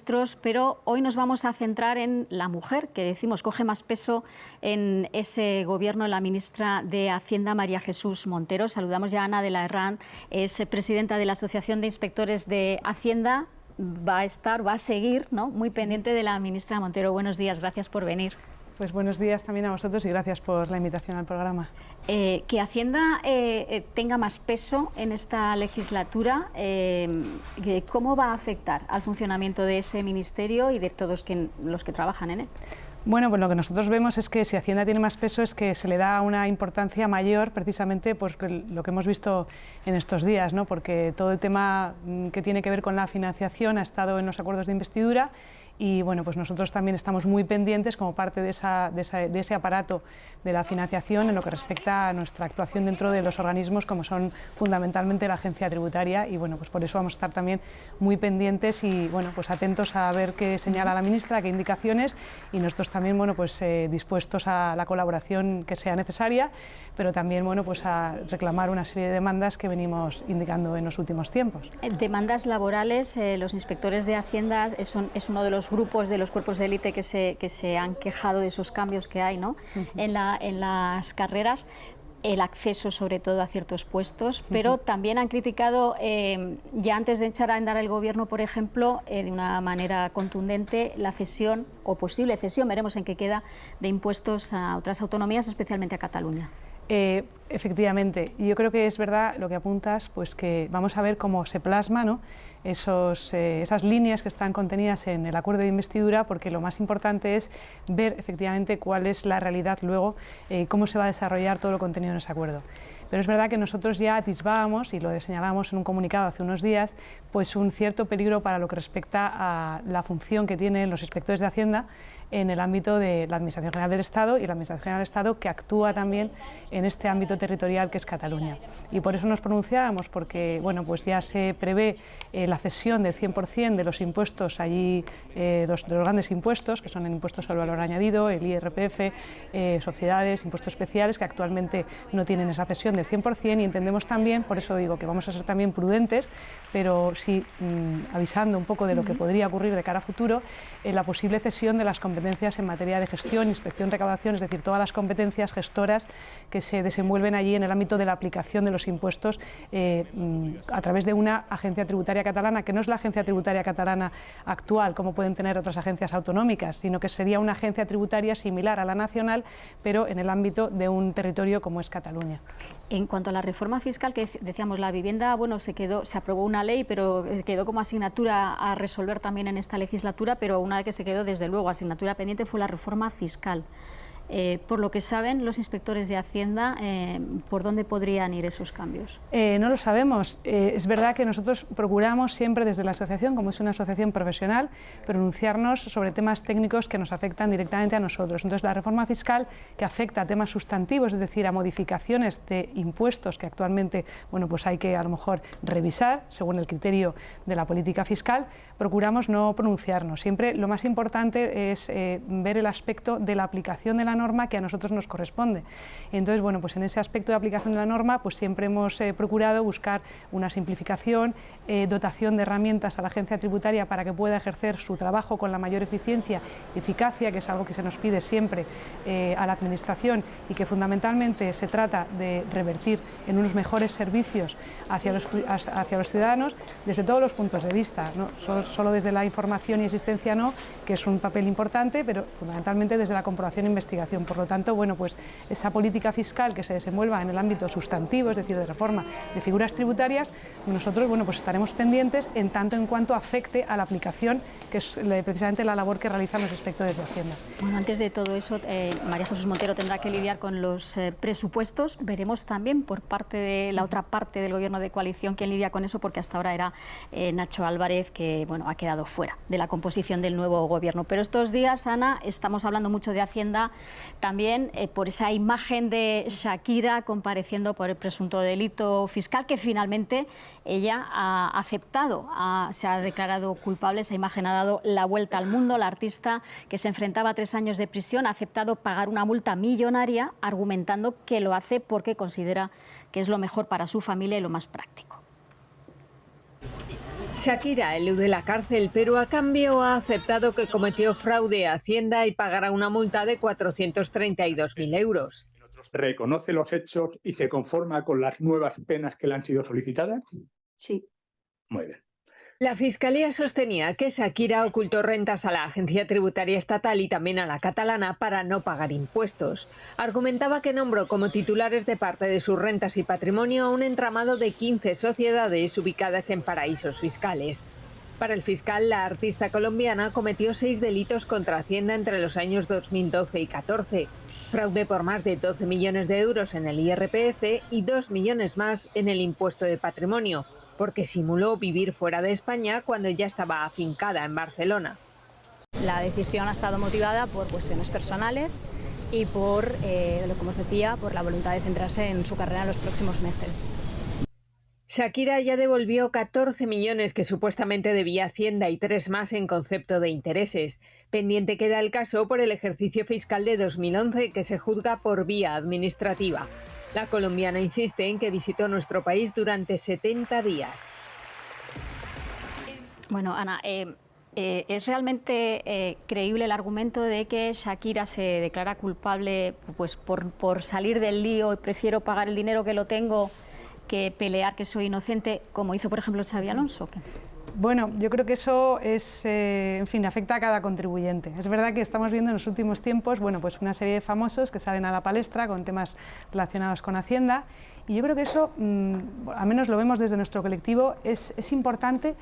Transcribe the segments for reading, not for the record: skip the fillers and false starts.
ministros, pero hoy nos vamos a centrar en la mujer, que decimos coge más peso en ese gobierno, la ministra de Hacienda, María Jesús Montero. Saludamos ya a Ana de la Herrán, es presidenta de la Asociación de Inspectores de Hacienda. Va a seguir, ¿no?, muy pendiente de la ministra Montero. Buenos días, gracias por venir. Pues buenos días también a vosotros y gracias por la invitación al programa. Que Hacienda tenga más peso en esta legislatura, ¿cómo va a afectar al funcionamiento de ese ministerio y de todos los que trabajan en él? Bueno, pues lo que nosotros vemos es que si Hacienda tiene más peso es que se le da una importancia mayor precisamente por lo que hemos visto en estos días, ¿no? Porque todo el tema que tiene que ver con la financiación ha estado en los acuerdos de investidura y bueno, pues nosotros también estamos muy pendientes como parte de ese aparato de la financiación en lo que respecta a nuestra actuación dentro de los organismos como son fundamentalmente la agencia tributaria y bueno, pues por eso vamos a estar también muy pendientes y bueno, pues atentos a ver qué señala la ministra, qué indicaciones y nosotros también bueno, pues dispuestos a la colaboración que sea necesaria, pero también bueno, pues a reclamar una serie de demandas que venimos indicando en los últimos tiempos. Demandas laborales, los inspectores de Hacienda es uno de los grupos de los cuerpos de élite que se han quejado de esos cambios que hay, ¿no? En las carreras, el acceso sobre todo a ciertos puestos, pero también han criticado, ya antes de echar a andar el gobierno, por ejemplo, de una manera contundente, la cesión o posible cesión, veremos en qué queda, de impuestos a otras autonomías, especialmente a Cataluña. Efectivamente, yo creo que es verdad lo que apuntas, pues que vamos a ver cómo se plasma, ¿no?, esas líneas que están contenidas en el acuerdo de investidura, porque lo más importante es ver efectivamente cuál es la realidad luego, cómo se va a desarrollar todo lo contenido en ese acuerdo. Pero es verdad que nosotros ya atisbábamos, y lo señalábamos en un comunicado hace unos días, pues un cierto peligro para lo que respecta a la función que tienen los inspectores de Hacienda en el ámbito de la Administración General del Estado y la Administración General del Estado que actúa también en este ámbito territorial que es Cataluña. Y por eso nos pronunciábamos, porque bueno, pues ya se prevé la cesión del 100% de los impuestos allí, de los grandes impuestos, que son el impuesto sobre el valor añadido, el IRPF, sociedades, impuestos especiales, que actualmente no tienen esa cesión del 100%, y entendemos también, por eso digo que vamos a ser también prudentes, pero sí avisando un poco de lo que podría ocurrir de cara a futuro, la posible cesión de las competencias en materia de gestión, inspección, recaudación, es decir, todas las competencias gestoras que se desenvuelven allí en el ámbito de la aplicación de los impuestos a través de una agencia tributaria catalana, que no es la agencia tributaria catalana actual, como pueden tener otras agencias autonómicas, sino que sería una agencia tributaria similar a la nacional, pero en el ámbito de un territorio como es Cataluña. En cuanto a la reforma fiscal, que decíamos, la vivienda, bueno, se aprobó una ley, pero quedó como asignatura a resolver también en esta legislatura, pero una vez que se quedó, desde luego, asignatura pendiente fue la reforma fiscal. Por lo que saben los inspectores de Hacienda, ¿por dónde podrían ir esos cambios? No lo sabemos. Es verdad que nosotros procuramos siempre desde la asociación, como es una asociación profesional, pronunciarnos sobre temas técnicos que nos afectan directamente a nosotros. Entonces, la reforma fiscal, que afecta a temas sustantivos, es decir, a modificaciones de impuestos que actualmente, bueno, pues hay que a lo mejor revisar según el criterio de la política fiscal, procuramos no pronunciarnos. Siempre lo más importante es ver el aspecto de la aplicación de la norma que a nosotros nos corresponde. Entonces, bueno, pues en ese aspecto de aplicación de la norma, pues siempre hemos procurado buscar una simplificación, dotación de herramientas a la agencia tributaria para que pueda ejercer su trabajo con la mayor eficiencia y eficacia, que es algo que se nos pide siempre a la administración y que fundamentalmente se trata de revertir en unos mejores servicios hacia los ciudadanos desde todos los puntos de vista, ¿no? Solo desde la información y asistencia no, que es un papel importante, pero fundamentalmente desde la comprobación e investigación. Por lo tanto, bueno, pues esa política fiscal que se desenvuelva en el ámbito sustantivo, es decir, de reforma de figuras tributarias, nosotros, bueno, pues estaremos pendientes en tanto en cuanto afecte a la aplicación, que es precisamente la labor que realizan los inspectores de Hacienda. Bueno, antes de todo eso, María Jesús Montero tendrá que lidiar con los presupuestos. Veremos también por parte de la otra parte del gobierno de coalición quién lidia con eso, porque hasta ahora era Nacho Álvarez, que bueno, ha quedado fuera de la composición del nuevo gobierno. Pero estos días, Ana, estamos hablando mucho de Hacienda, también por esa imagen de Shakira compareciendo por el presunto delito fiscal, que finalmente ella ha aceptado, se ha declarado culpable. Esa imagen ha dado la vuelta al mundo. La artista, que se enfrentaba a 3 años de prisión, ha aceptado pagar una multa millonaria, argumentando que lo hace porque considera que es lo mejor para su familia y lo más práctico. Shakira elude la cárcel, pero a cambio ha aceptado que cometió fraude a Hacienda y pagará una multa de 432.000 euros. ¿Reconoce los hechos y se conforma con las nuevas penas que le han sido solicitadas? Sí. Muy bien. La Fiscalía sostenía que Shakira ocultó rentas a la Agencia Tributaria Estatal y también a la catalana para no pagar impuestos. Argumentaba que nombró como titulares de parte de sus rentas y patrimonio a un entramado de 15 sociedades ubicadas en paraísos fiscales. Para el fiscal, la artista colombiana cometió 6 delitos contra Hacienda entre los años 2012 y 2014. Fraude por más de 12 millones de euros en el IRPF y 2 millones más en el impuesto de patrimonio, porque simuló vivir fuera de España cuando ya estaba afincada en Barcelona. La decisión ha estado motivada por cuestiones personales y por, como os decía, por la voluntad de centrarse en su carrera en los próximos meses. Shakira ya devolvió 14 millones que supuestamente debía Hacienda y 3 más en concepto de intereses. Pendiente queda el caso por el ejercicio fiscal de 2011 que se juzga por vía administrativa. La colombiana insiste en que visitó nuestro país durante 70 días. Bueno, Ana, ¿es realmente creíble el argumento de que Shakira se declara culpable pues, por salir del lío y prefiero pagar el dinero que lo tengo que pelear que soy inocente, como hizo, por ejemplo, Xabi Alonso? Bueno, yo creo que eso es, en fin, afecta a cada contribuyente. Es verdad que estamos viendo en los últimos tiempos, bueno, pues una serie de famosos que salen a la palestra con temas relacionados con Hacienda, y yo creo que eso, al menos lo vemos desde nuestro colectivo, es importante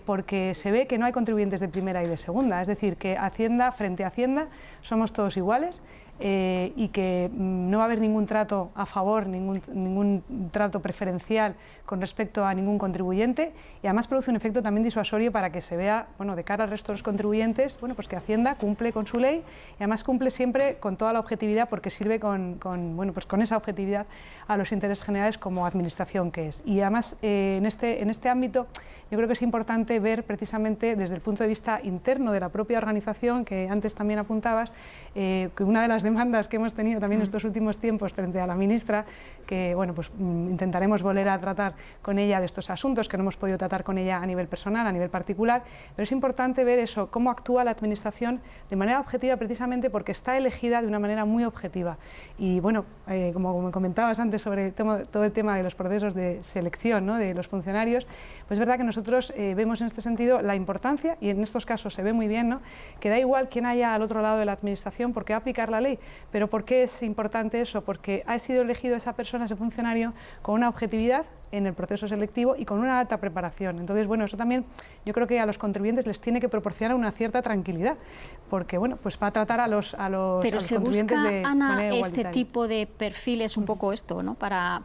porque se ve que no hay contribuyentes de primera y de segunda, es decir, que Hacienda, frente a Hacienda, somos todos iguales. Y que no va a haber ningún trato a favor, ningún trato preferencial con respecto a ningún contribuyente, y además produce un efecto también disuasorio para que se vea, bueno, de cara al resto de los contribuyentes, bueno, pues que Hacienda cumple con su ley y además cumple siempre con toda la objetividad, porque sirve bueno, pues con esa objetividad a los intereses generales como administración que es. Y además en este ámbito yo creo que es importante ver precisamente desde el punto de vista interno de la propia organización, que antes también apuntabas, que una de las demandas que hemos tenido también en estos últimos tiempos frente a la ministra, que bueno, pues intentaremos volver a tratar con ella de estos asuntos que no hemos podido tratar con ella a nivel personal, a nivel particular, pero es importante ver eso, cómo actúa la administración de manera objetiva, precisamente porque está elegida de una manera muy objetiva. Y bueno, como me comentabas antes sobre todo el tema de los procesos de selección, ¿no?, de los funcionarios, pues es verdad que nosotros vemos en este sentido la importancia, y en estos casos se ve muy bien, ¿no?, que da igual quién haya al otro lado de la administración, porque va a aplicar la ley. Pero ¿por qué es importante eso? Porque ha sido elegido esa persona, ese funcionario, con una objetividad en el proceso selectivo y con una alta preparación. Entonces, bueno, eso también yo creo que a los contribuyentes les tiene que proporcionar una cierta tranquilidad, porque bueno, pues va a tratar a los contribuyentes de Ana, manera igualitaria. Este tipo de perfiles, un poco esto, ¿no?, para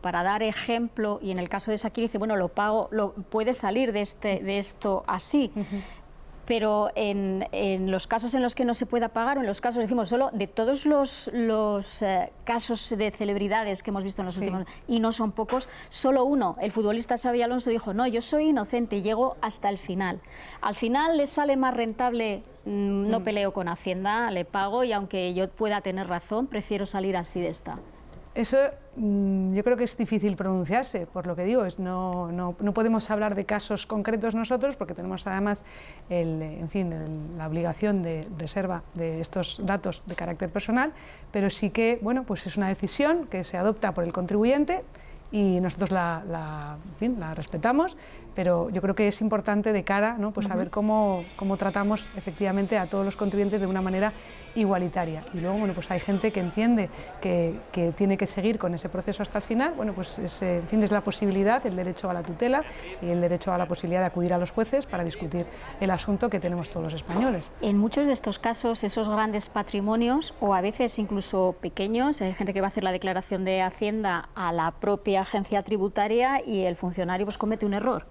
dar ejemplo, y en el caso de Shakira dice, bueno, lo pago, puede salir de esto así. Pero en los casos en los que no se pueda pagar, o en los casos, decimos, solo de todos los casos de celebridades que hemos visto en los últimos, y no son pocos, solo uno, el futbolista Xabi Alonso, dijo, no, yo soy inocente y llego hasta el final. Al final les sale más rentable, no peleo con Hacienda, le pago, y aunque yo pueda tener razón, prefiero salir así de esta. Eso yo creo que es difícil pronunciarse, por lo que digo, no podemos hablar de casos concretos nosotros, porque tenemos además la obligación de reserva de estos datos de carácter personal, pero sí que bueno, pues es una decisión que se adopta por el contribuyente y nosotros la respetamos, pero yo creo que es importante de cara, ¿no?, pues saber cómo tratamos efectivamente a todos los contribuyentes de una manera igualitaria. Y luego, bueno, pues hay gente que entiende que tiene que seguir con ese proceso hasta el final. Bueno, pues es la posibilidad, el derecho a la tutela y el derecho a la posibilidad de acudir a los jueces para discutir el asunto que tenemos todos los españoles. En muchos de estos casos, esos grandes patrimonios, o a veces incluso pequeños, hay gente que va a hacer la declaración de Hacienda a la propia agencia tributaria y el funcionario pues comete un error.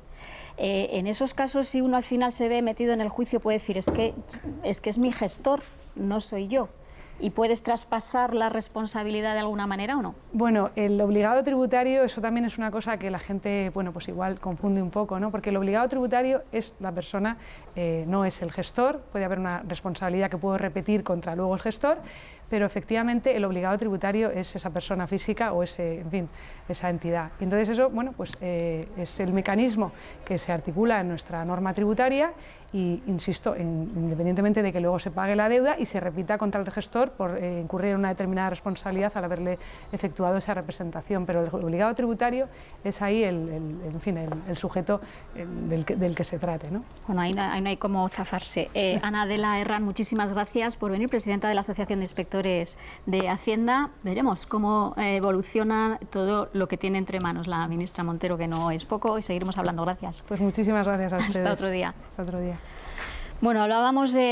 En esos casos, si uno al final se ve metido en el juicio, puede decir, es que es mi gestor, no soy yo. ¿Y puedes traspasar la responsabilidad de alguna manera o no? Bueno, el obligado tributario, eso también es una cosa que la gente, bueno, pues igual confunde un poco, ¿no? Porque el obligado tributario es la persona, no es el gestor, puede haber una responsabilidad que puedo repetir contra luego el gestor, pero efectivamente el obligado tributario es esa persona física o ese, en fin, esa entidad. Y entonces eso, bueno, pues es el mecanismo que se articula en nuestra norma tributaria y, insisto, independientemente de que luego se pague la deuda y se repita contra el gestor por incurrir en una determinada responsabilidad al haberle efectuado esa representación, pero el obligado tributario es ahí en fin, el sujeto del que se trate, ¿no? Bueno, ahí no hay cómo zafarse. Ana de la Herrán, muchísimas gracias por venir, presidenta de la Asociación de Inspectores de Hacienda. Veremos cómo evoluciona todo lo que tiene entre manos la ministra Montero, que no es poco, y seguiremos hablando. Gracias. Pues muchísimas gracias a ustedes. Hasta otro día. Hasta otro día. Bueno, hablábamos de